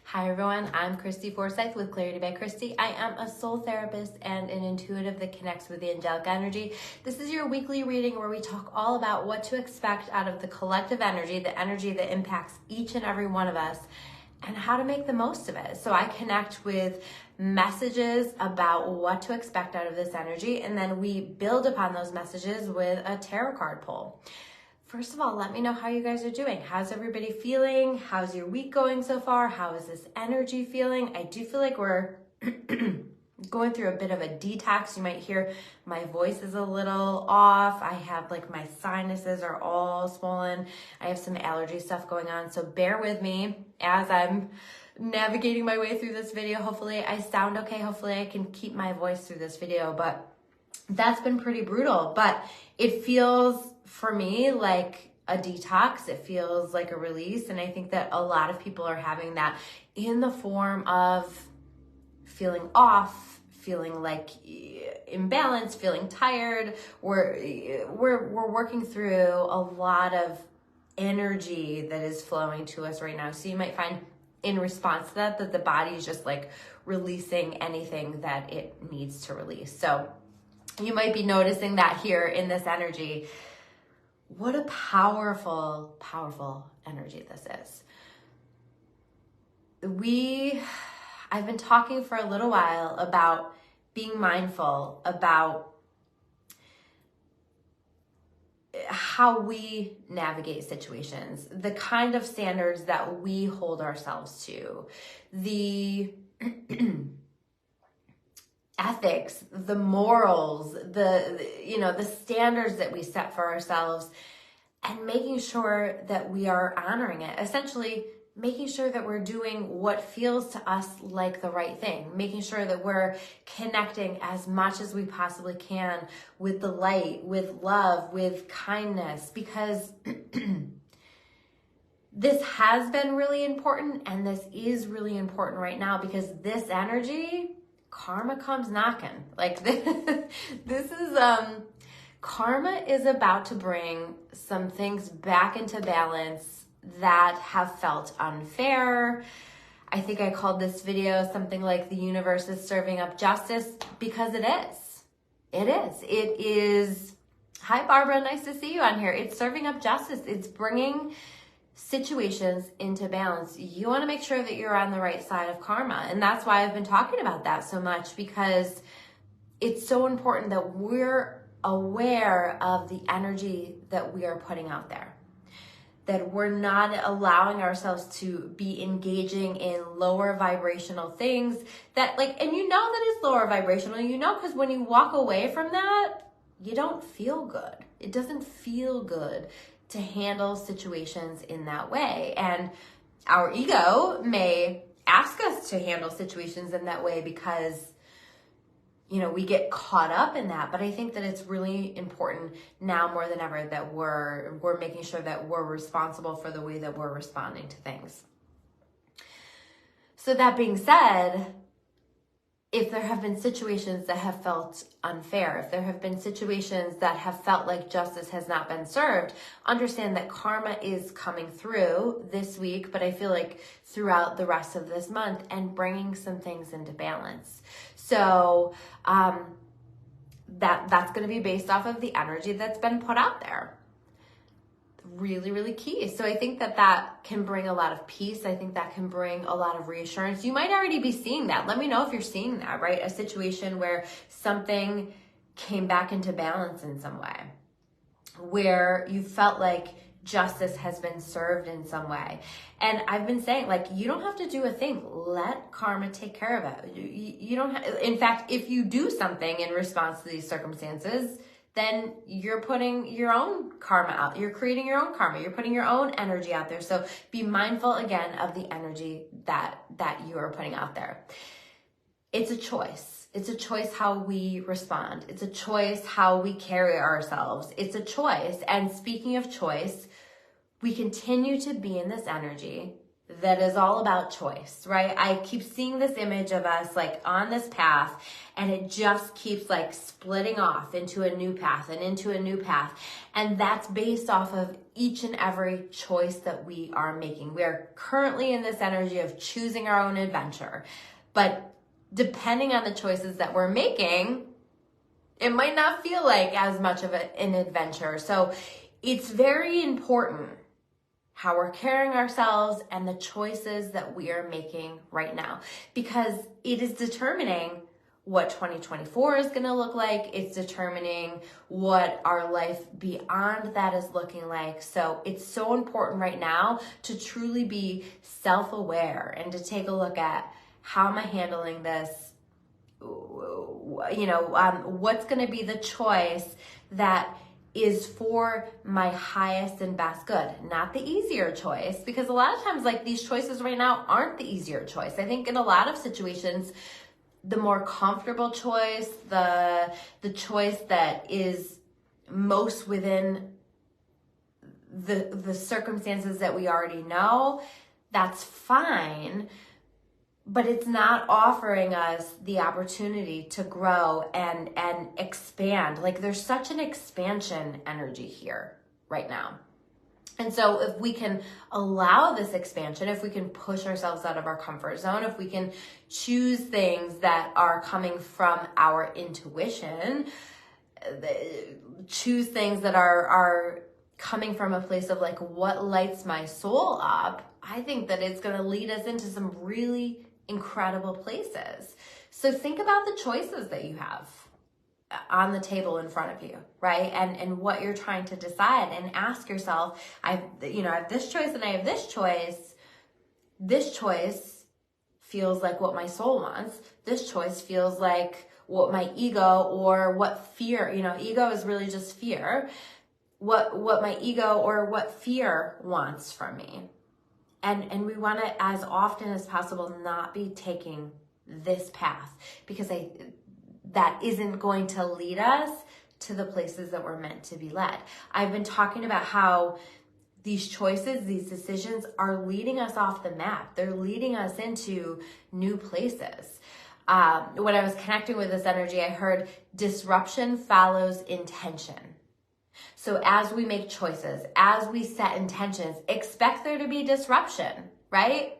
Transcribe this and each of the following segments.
Hi everyone, I'm Christy Forsyth with Clarity by Christy. I am a soul therapist and an intuitive that connects with the angelic energy. This is your weekly reading where we talk all about what to expect out of the collective energy, the energy that impacts each and every one of us, and how to make the most of it. So I connect with messages about what to expect out of this energy, and then we build upon those messages with a tarot card pull. First of all, let me know how you guys are doing. How's everybody feeling? How's your week going so far? How is this energy feeling? I do feel like we're going through a bit of a detox. You might hear my voice is a little off. I have my sinuses are all swollen. I have some allergy stuff going on. So bear with me as I'm navigating my way through this video. Hopefully I sound okay. Hopefully I can keep my voice through this video, but that's been pretty brutal. But it feels for me like a detox. It feels like a release. And I think that a lot of people are having that in the form of feeling off, feeling like imbalanced, feeling tired. We're working through a lot of energy that is flowing to us right now. So you might find in response to that the body is just like releasing anything that it needs to release. So you might be noticing that here in this energy. What a powerful, powerful energy this is. I've been talking for a little while about being mindful about how we navigate situations, the kind of standards that we hold ourselves to, the ethics, the morals, the standards that we set for ourselves, and making sure that we are honoring it. Essentially, making sure that we're doing what feels to us like the right thing, making sure that we're connecting as much as we possibly can with the light, with love, with kindness, because this has been really important, and this is really important right now, because this energy, karma comes knocking. This is karma is about to bring some things back into balance that have felt unfair. I think I called this video something like the universe is serving up justice, because it is. It is. Hi, Barbara. Nice to see you on here. It's serving up justice. It's bringing situations into balance. You want to make sure that you're on the right side of karma. And that's why I've been talking about that so much, because it's so important that we're aware of the energy that we are putting out there, that we're not allowing ourselves to be engaging in lower vibrational things that and you know that it's lower vibrational, because when you walk away from that, you don't feel good. It doesn't feel good to handle situations in that way. And our ego may ask us to handle situations in that way because, we get caught up in that. But I think that it's really important now more than ever that we're making sure that we're responsible for the way that we're responding to things. So that being said, if there have been situations that have felt unfair, if there have been situations that have felt like justice has not been served, understand that karma is coming through this week, but I feel like throughout the rest of this month, and bringing some things into balance. So that's going to be based off of the energy that's been put out there. Really, really key. So I think that can bring a lot of peace. I think that can bring a lot of reassurance. You might already be seeing that. Let me know if you're seeing that, right? A situation where something came back into balance in some way, where you felt like justice has been served in some way. And I've been saying, you don't have to do a thing. Let karma take care of it. You don't have, in fact, if you do something in response to these circumstances, then you're putting your own karma out. You're creating your own karma. You're putting your own energy out there. So be mindful again of the energy that you are putting out there. It's a choice. It's a choice how we respond. It's a choice how we carry ourselves. It's a choice. And speaking of choice, we continue to be in this energy that is all about choice, right? I keep seeing this image of us like on this path, and it just keeps like splitting off into a new path and into a new path. And that's based off of each and every choice that we are making. We are currently in this energy of choosing our own adventure. But depending on the choices that we're making, it might not feel like as much of an adventure. So it's very important how we're carrying ourselves and the choices that we are making right now, because it is determining what 2024 is going to look like. It's determining what our life beyond that is looking like. So it's so important right now to truly be self-aware and to take a look at, how am I handling this? What's going to be the choice that is for my highest and best good, not the easier choice, because a lot of times like these choices right now aren't the easier choice. I think in a lot of situations, the more comfortable choice, the choice that is most within the circumstances that we already know, that's fine. But it's not offering us the opportunity to grow and expand. Like there's such an expansion energy here right now. And so if we can allow this expansion, if we can push ourselves out of our comfort zone, if we can choose things that are coming from our intuition, choose things that are coming from a place of like what lights my soul up, I think that it's going to lead us into some really incredible places. So think about the choices that you have on the table in front of you, right? And what you're trying to decide, and ask yourself, I have this choice and I have this choice. This choice feels like what my soul wants. This choice feels like what my ego or what fear, ego is really just fear. What my ego or what fear wants from me. And we want to, as often as possible, not be taking this path, because that isn't going to lead us to the places that we're meant to be led. I've been talking about how these choices, these decisions are leading us off the map. They're leading us into new places. When I was connecting with this energy, I heard disruption follows intention. So as we make choices, as we set intentions, expect there to be disruption, right?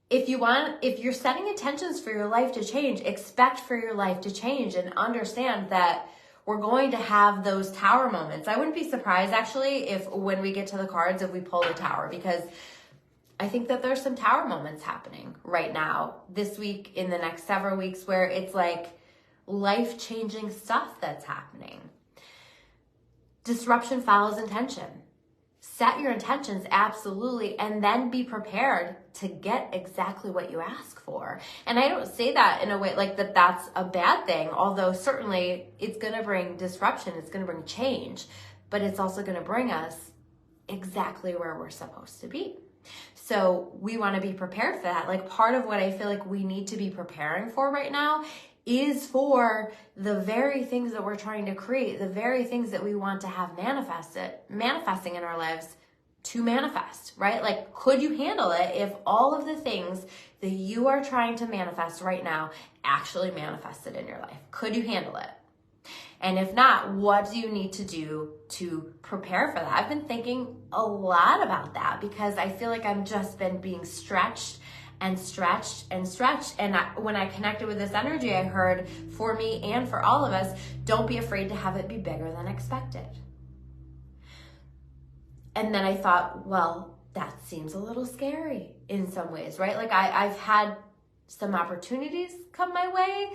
If you're setting intentions for your life to change, expect for your life to change, and understand that we're going to have those tower moments. I wouldn't be surprised actually if when we get to the cards, if we pull the tower, because I think that there's some tower moments happening right now, this week, in the next several weeks, where it's like life-changing stuff that's happening. Disruption follows intention. Set your intentions, absolutely, and then be prepared to get exactly what you ask for. And I don't say that in a way like that's a bad thing, although certainly it's going to bring disruption, it's going to bring change, but it's also going to bring us exactly where we're supposed to be. So we want to be prepared for that. Like part of what I feel like we need to be preparing for right now is for the very things that we're trying to create, the very things that we want to have manifesting in our lives to manifest, right? Like, could you handle it if all of the things that you are trying to manifest right now actually manifested in your life? Could you handle it? And if not, what do you need to do to prepare for that? I've been thinking a lot about that, because I feel like I've just been being stretched and stretched and stretched. And when I connected with this energy, I heard, for me and for all of us, don't be afraid to have it be bigger than expected. And then I thought, well, that seems a little scary in some ways, right? Like I've had some opportunities come my way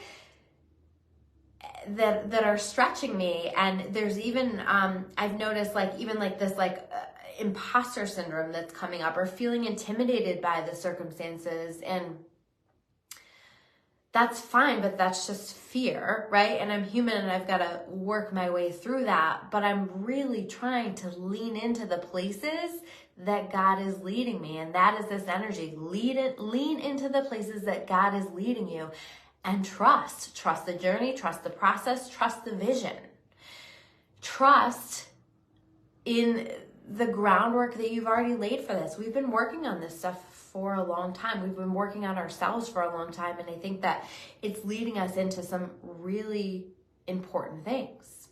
that are stretching me. And there's even, I've noticed this imposter syndrome that's coming up, or feeling intimidated by the circumstances. And that's fine, but that's just fear, right? And I'm human and I've got to work my way through that. But I'm really trying to lean into the places that God is leading me. And that is this energy. Lean into the places that God is leading you, and trust the journey, trust the process, trust the vision. Trust in the groundwork that you've already laid for this. We've been working on this stuff for a long time. We've been working on ourselves for a long time. And I think that it's leading us into some really important things.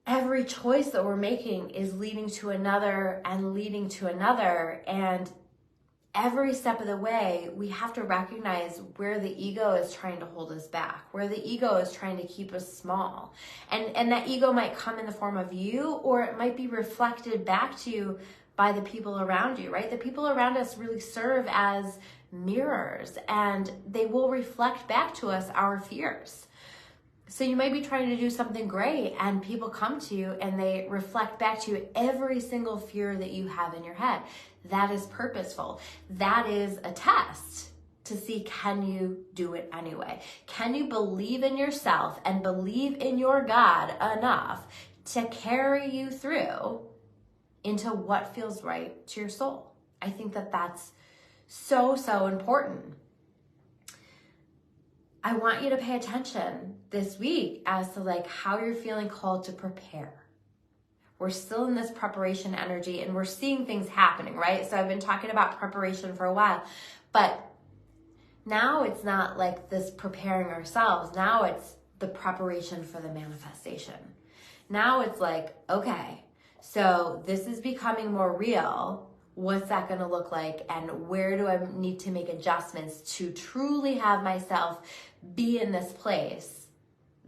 Every choice that we're making is leading to another and leading to another. And every step of the way, we have to recognize where the ego is trying to hold us back, where the ego is trying to keep us small. And that ego might come in the form of you, or it might be reflected back to you by the people around you, right? The people around us really serve as mirrors, and they will reflect back to us our fears. So you might be trying to do something great, and people come to you and they reflect back to you every single fear that you have in your head. That is purposeful. That is a test to see, can you do it anyway? Can you believe in yourself and believe in your God enough to carry you through into what feels right to your soul? I think that that's so, so important. I want you to pay attention this week as to like how you're feeling called to prepare. We're still in this preparation energy and we're seeing things happening, right? So I've been talking about preparation for a while, but now it's not like this preparing ourselves. Now it's the preparation for the manifestation. Now it's like, okay, so this is becoming more real. What's that going to look like? And where do I need to make adjustments to truly have myself be in this place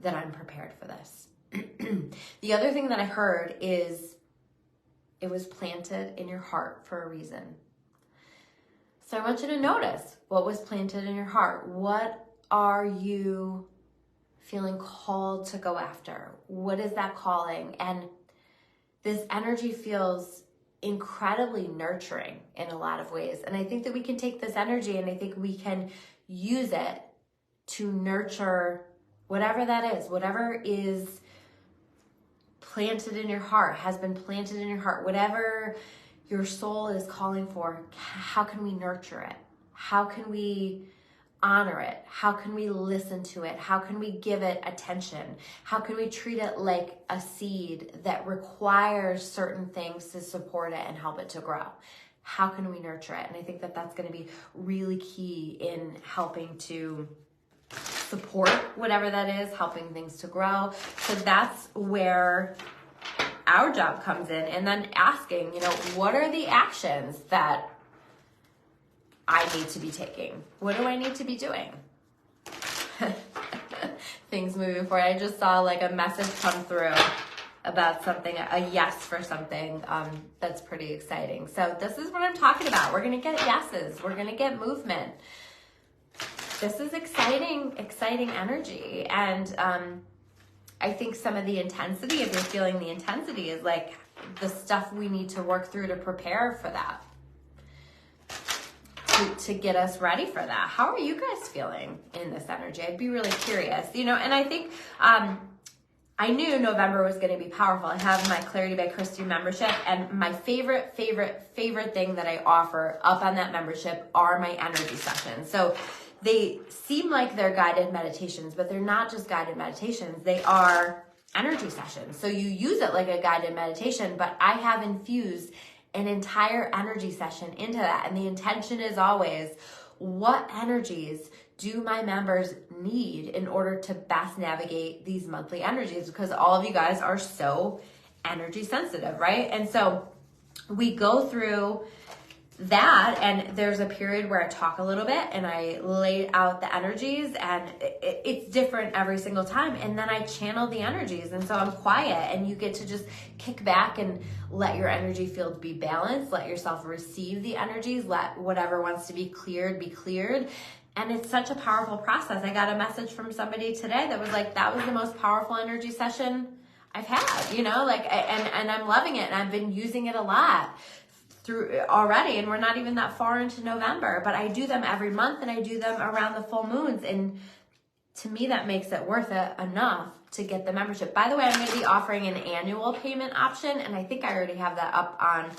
that I'm prepared for this? The other thing that I heard is it was planted in your heart for a reason. So I want you to notice what was planted in your heart. What are you feeling called to go after? What is that calling? And this energy feels incredibly nurturing in a lot of ways. And I think that we can take this energy and I think we can use it to nurture whatever that is, whatever is planted in your heart, has been planted in your heart, whatever your soul is calling for. How can we nurture it? How can we honor it? How can we listen to it? How can we give it attention? How can we treat it like a seed that requires certain things to support it and help it to grow? How can we nurture it? And I think that that's going to be really key in helping to support whatever that is, helping things to grow. So that's where our job comes in. And then asking, what are the actions that I need to be taking? What do I need to be doing? Things moving forward. I just saw like a message come through about something, a yes for something. That's pretty exciting. So this is what I'm talking about. We're going to get yeses. We're going to get movement. This is exciting energy. And I think some of the intensity, if you're feeling the intensity, is like the stuff we need to work through to prepare for that, to get us ready for that. How are you guys feeling in this energy? I'd be really curious, and I think I knew November was going to be powerful. I have my Clarity by Christy membership, and my favorite thing that I offer up on that membership are my energy sessions. So they seem like they're guided meditations, but they're not just guided meditations. They are energy sessions. So you use it like a guided meditation, but I have infused an entire energy session into that. And the intention is always, what energies do my members need in order to best navigate these monthly energies? Because all of you guys are so energy sensitive, right? And so we go through that, and there's a period where I talk a little bit and I lay out the energies, and it's different every single time. And then I channel the energies, and so I'm quiet, and you get to just kick back and let your energy field be balanced, let yourself receive the energies, let whatever wants to be cleared. And it's such a powerful process. I got a message from somebody today that was like, that was the most powerful energy session I've had, and I'm loving it, and I've been using it a lot through already, and we're not even that far into November, but I do them every month, and I do them around the full moons, and to me that makes it worth it enough to get the membership. By the way, I'm going to be offering an annual payment option, and I think I already have that up on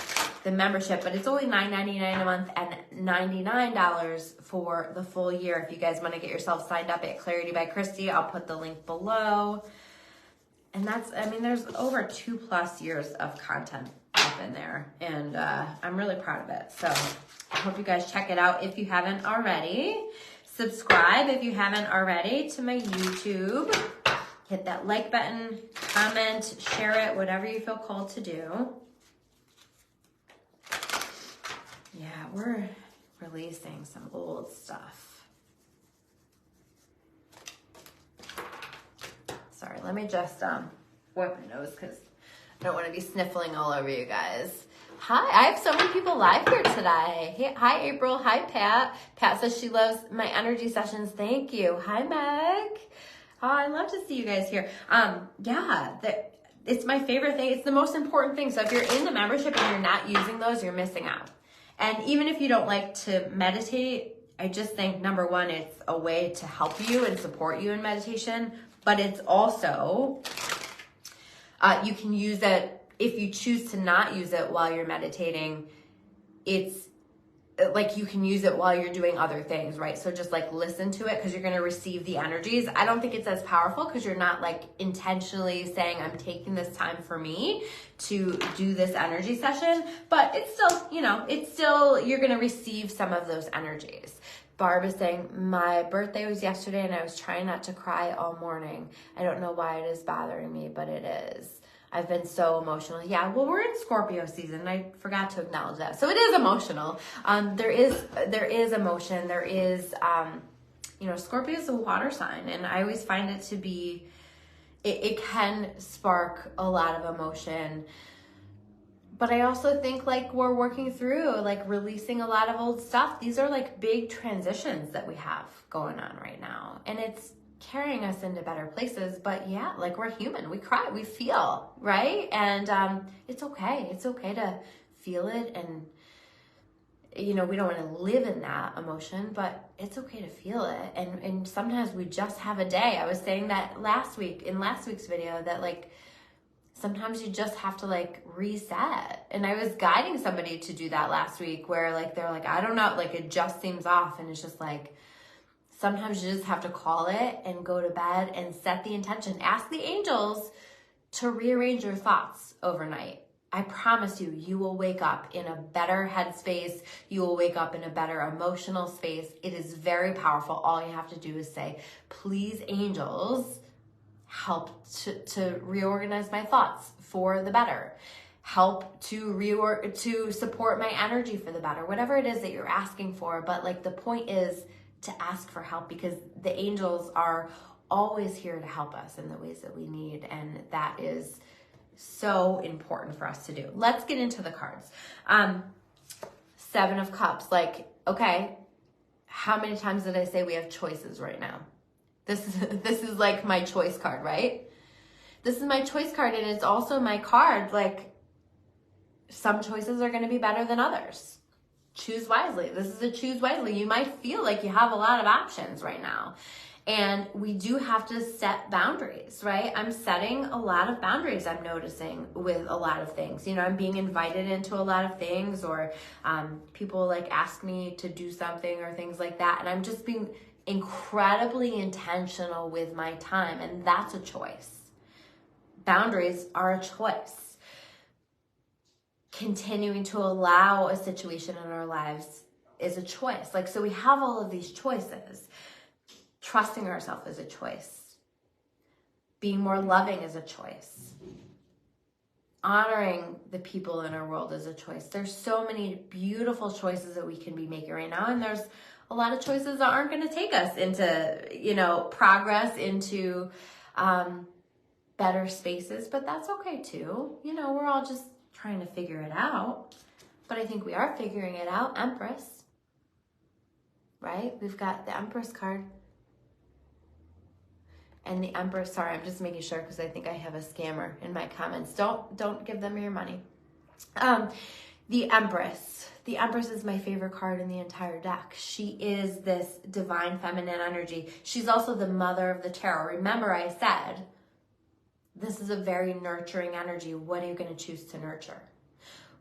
the membership, but it's only $9.99 a month and $99 for the full year. If you guys want to get yourself signed up at Clarity by Christy, I'll put the link below. And there's over 2+ years of content stuff in there, and I'm really proud of it. So I hope you guys check it out if you haven't already. Subscribe if you haven't already to my YouTube. Hit that like button, comment, share it, whatever you feel called to do. Yeah, we're releasing some old stuff. Sorry, let me just wipe my nose because I don't want to be sniffling all over you guys. Hi, I have so many people live here today. Hey, hi, April. Hi, Pat. Pat says she loves my energy sessions. Thank you. Hi, Meg. Oh, I love to see you guys here. Yeah, it's my favorite thing. It's the most important thing. So if you're in the membership and you're not using those, you're missing out. And even if you don't like to meditate, I just think, number one, it's a way to help you and support you in meditation. But it's also, you can use it, if you choose to not use it while you're meditating, it's like you can use it while you're doing other things, right? So just like listen to it because you're going to receive the energies. I don't think it's as powerful because you're not like intentionally saying, I'm taking this time for me to do this energy session, but it's still, you know, you're going to receive some of those energies. Barb is saying, my birthday was yesterday and I was trying not to cry all morning. I don't know why it is bothering me, but it is. I've been so emotional. Yeah, well, we're in Scorpio season. I forgot to acknowledge that. So it is emotional. There is emotion. There is, you know, Scorpio is a water sign. And I always find it to be, it can spark a lot of emotion. But I also think like we're working through, like releasing a lot of old stuff. These are like big transitions that we have going on right now. And it's carrying us into better places. But yeah, like we're human, we cry, we feel, right? And it's okay. It's okay to feel it. And, you know, we don't want to live in that emotion, but it's okay to feel it. And sometimes we just have a day. I was saying that last week's video, that like, sometimes you just have to like reset. And I was guiding somebody to do that last week where like, they're like, I don't know, like it just seems off. And it's just like, sometimes you just have to call it and go to bed and set the intention. Ask the angels to rearrange your thoughts overnight. I promise you, you will wake up in a better headspace. You will wake up in a better emotional space. It is very powerful. All you have to do is say, please, angels, help to reorganize my thoughts for the better. Help to support my energy for the better. Whatever it is that you're asking for. But like the point is, to ask for help, because the angels are always here to help us in the ways that we need. And that is so important for us to do. Let's get into the cards. 7 of Cups. Like, okay, how many times did I say we have choices right now? This is like my choice card, right? This is my choice card. And it's also my card. Like some choices are going to be better than others. Choose wisely. This is a choose wisely. You might feel like you have a lot of options right now. And we do have to set boundaries, right? I'm setting a lot of boundaries, I'm noticing, with a lot of things. You know, I'm being invited into a lot of things, or people like ask me to do something or things like that. And I'm just being incredibly intentional with my time. And that's a choice. Boundaries are a choice. Continuing to allow a situation in our lives is a choice. Like, so we have all of these choices. Trusting ourselves is a choice. Being more loving is a choice. Honoring the people in our world is a choice. There's so many beautiful choices that we can be making right now. And there's a lot of choices that aren't going to take us into, you know, progress, into better spaces. But that's okay too. You know, we're all just trying to figure it out, but I think we are figuring it out. Empress, right? We've got the Empress card and the Empress. Sorry, I'm just making sure because I think I have a scammer in my comments. Don't give them your money. The Empress. The Empress is my favorite card in the entire deck. She is this divine feminine energy. She's also the mother of the tarot. Remember, I said this is a very nurturing energy. What are you going to choose to nurture?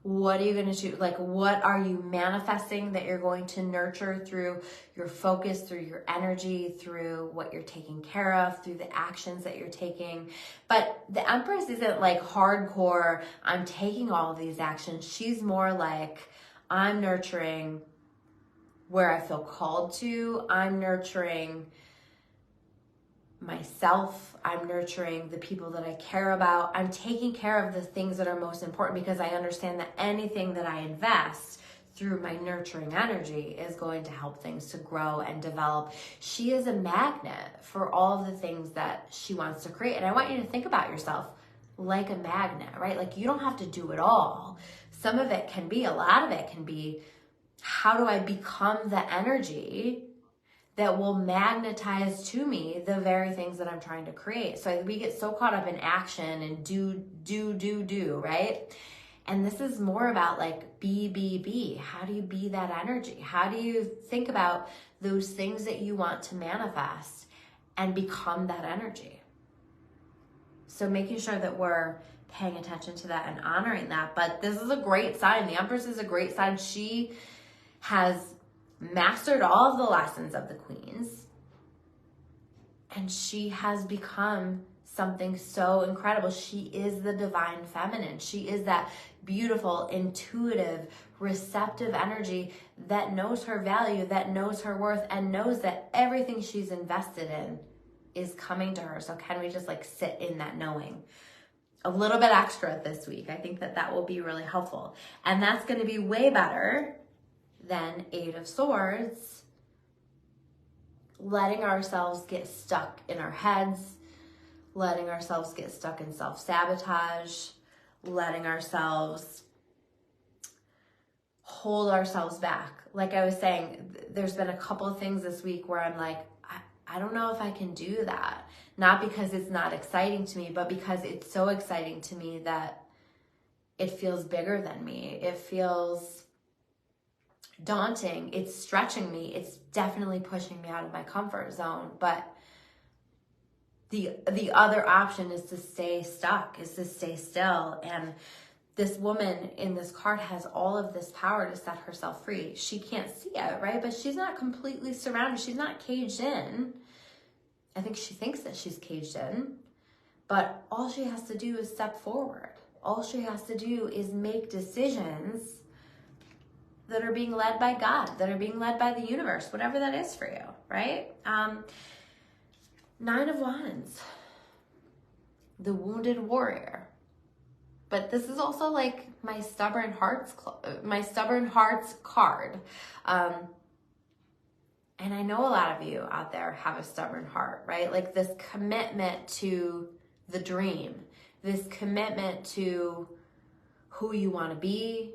What are you going to do? Like, what are you manifesting that you're going to nurture through your focus, through your energy, through what you're taking care of, through the actions that you're taking? But the Empress isn't like hardcore, I'm taking all of these actions. She's more like, I'm nurturing where I feel called to. I'm nurturing myself. I'm nurturing the people that I care about. I'm taking care of the things that are most important, because I understand that anything that I invest through my nurturing energy is going to help things to grow and develop. She is a magnet for all of the things that she wants to create. And I want you to think about yourself like a magnet, right? Like, you don't have to do it all. Some of it can be, a lot of it can be, how do I become the energy that will magnetize to me the very things that I'm trying to create? So we get so caught up in action and do, right? And this is more about like be. How do you be that energy? How do you think about those things that you want to manifest and become that energy? So making sure that we're paying attention to that and honoring that. But this is a great sign. The Empress is a great sign. She has mastered all of the lessons of the queens, and she has become something so incredible. She is the divine feminine. She is that beautiful, intuitive, receptive energy that knows her value, that knows her worth, and knows that everything she's invested in is coming to her. So can we just like sit in that knowing a little bit extra this week? I think that that will be really helpful. And that's going to be way better than Eight of Swords, letting ourselves get stuck in our heads, letting ourselves get stuck in self-sabotage, letting ourselves hold ourselves back. Like I was saying, there's been a couple of things this week where I'm like, I don't know if I can do that. Not because it's not exciting to me, but because it's so exciting to me that it feels bigger than me. It feels daunting. It's stretching me. It's definitely pushing me out of my comfort zone. But the other option is to stay stuck, is to stay still. And this woman in this card has all of this power to set herself free. She can't see it, right? But she's not completely surrounded. She's not caged in. I think she thinks that she's caged in. But all she has to do is step forward. All she has to do is make decisions that are being led by God, that are being led by the universe, whatever that is for you, right? Nine of Wands, the wounded warrior. But this is also like my stubborn hearts card. And I know a lot of you out there have a stubborn heart, right? Like this commitment to the dream, this commitment to who you want to be,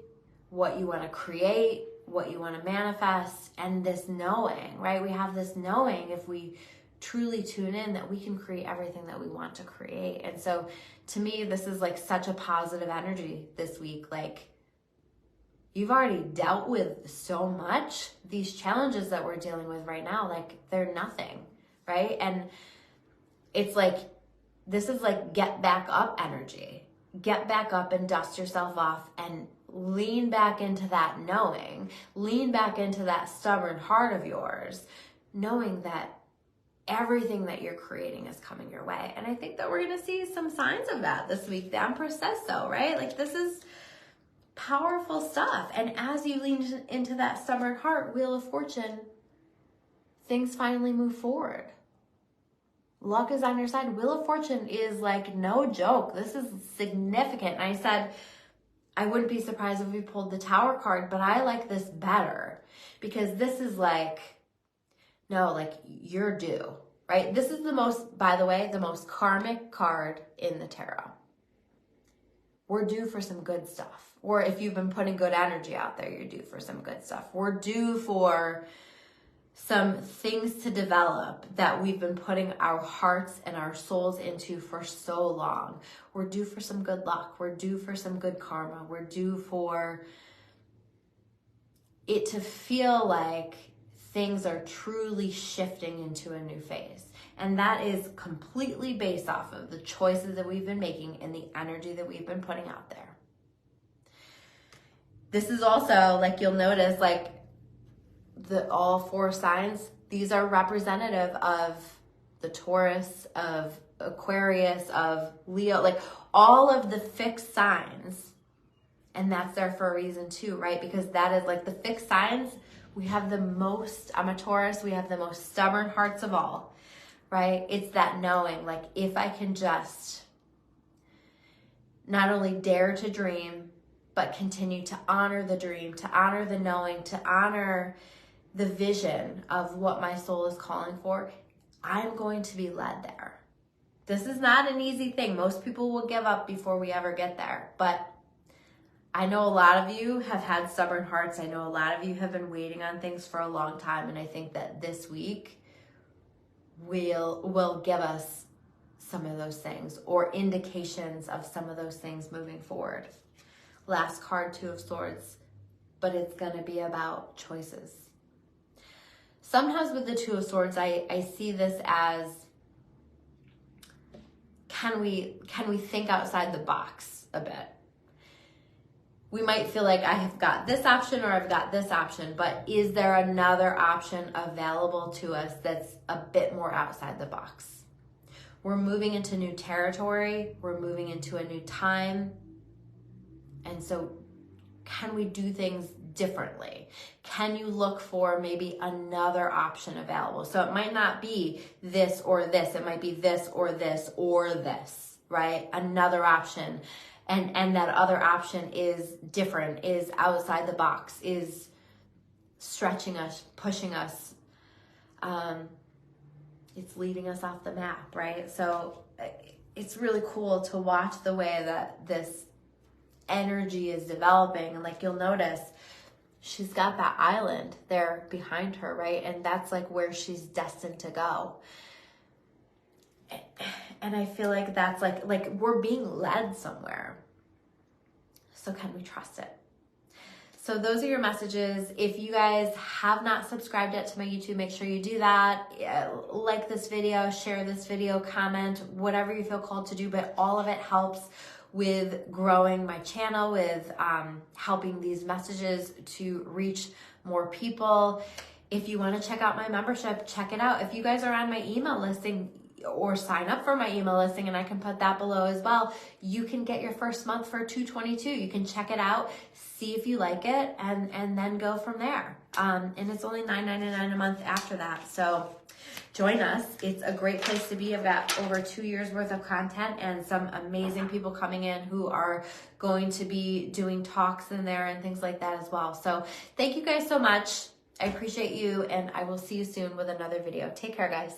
what you want to create, what you want to manifest, and this knowing, right? We have this knowing, if we truly tune in, that we can create everything that we want to create. And so to me, this is like such a positive energy this week. Like, you've already dealt with so much. These challenges that we're dealing with right now, like, they're nothing, right? And it's like, this is like get back up energy. Get back up and dust yourself off and lean back into that knowing. Lean back into that stubborn heart of yours, knowing that everything that you're creating is coming your way. And I think that we're going to see some signs of that this week. The Empress says so, right? Like, this is powerful stuff. And as you lean into that stubborn heart, Wheel of Fortune, things finally move forward. Luck is on your side. Wheel of Fortune is like no joke. This is significant. And I said, I wouldn't be surprised if we pulled the Tower card, but I like this better because this is like, no, like, you're due, right? This is the most, by the way, the most karmic card in the tarot. We're due for some good stuff. Or if you've been putting good energy out there, you're due for some good stuff. We're due for some things to develop that we've been putting our hearts and our souls into for so long. We're due for some good luck. We're due for some good karma. We're due for it to feel like things are truly shifting into a new phase. And that is completely based off of the choices that we've been making and the energy that we've been putting out there. This is also, like, you'll notice, like, all 4 signs, these are representative of the Taurus, of Aquarius, of Leo, like all of the fixed signs. And that's there for a reason too, right? Because that is like the fixed signs. We have the most, I'm a Taurus, we have the most stubborn hearts of all, right? It's that knowing, like, if I can just not only dare to dream, but continue to honor the dream, to honor the knowing, to honor the vision of what my soul is calling for, I'm going to be led there. This is not an easy thing. Most people will give up before we ever get there. But I know a lot of you have had stubborn hearts. I know a lot of you have been waiting on things for a long time. And I think that this week will give us some of those things, or indications of some of those things moving forward. Last card, 2 of Swords, but it's going to be about choices. Sometimes with the 2 of Swords, I see this as, can we think outside the box a bit? We might feel like I have got this option or I've got this option, but is there another option available to us that's a bit more outside the box? We're moving into new territory. We're moving into a new time. And so can we do things differently? Can you look for maybe another option available? So it might not be this or this. It might be this or this or this, right? Another option. And that other option is different, is outside the box, is stretching us, pushing us. It's leading us off the map, right? So it's really cool to watch the way that this energy is developing. And like, you'll notice she's got that island there behind her, right? And that's like where she's destined to go. And I feel like that's like we're being led somewhere. So can we trust it? So those are your messages. If you guys have not subscribed yet to my YouTube, make sure you do that. Like this video, share this video, comment, whatever you feel called to do, but all of it helps with growing my channel, with helping these messages to reach more people. If you want to check out my membership, check it out. If you guys are on my email listing, or sign up for my email listing, and I can put that below as well, you can get your first month for $222. You can check it out, see if you like it, and then go from there. And it's only $9.99 a month after that. So join us. It's a great place to be. I've got over 2 years worth of content and some amazing people coming in who are going to be doing talks in there and things like that as well. So thank you guys so much. I appreciate you, and I will see you soon with another video. Take care, guys.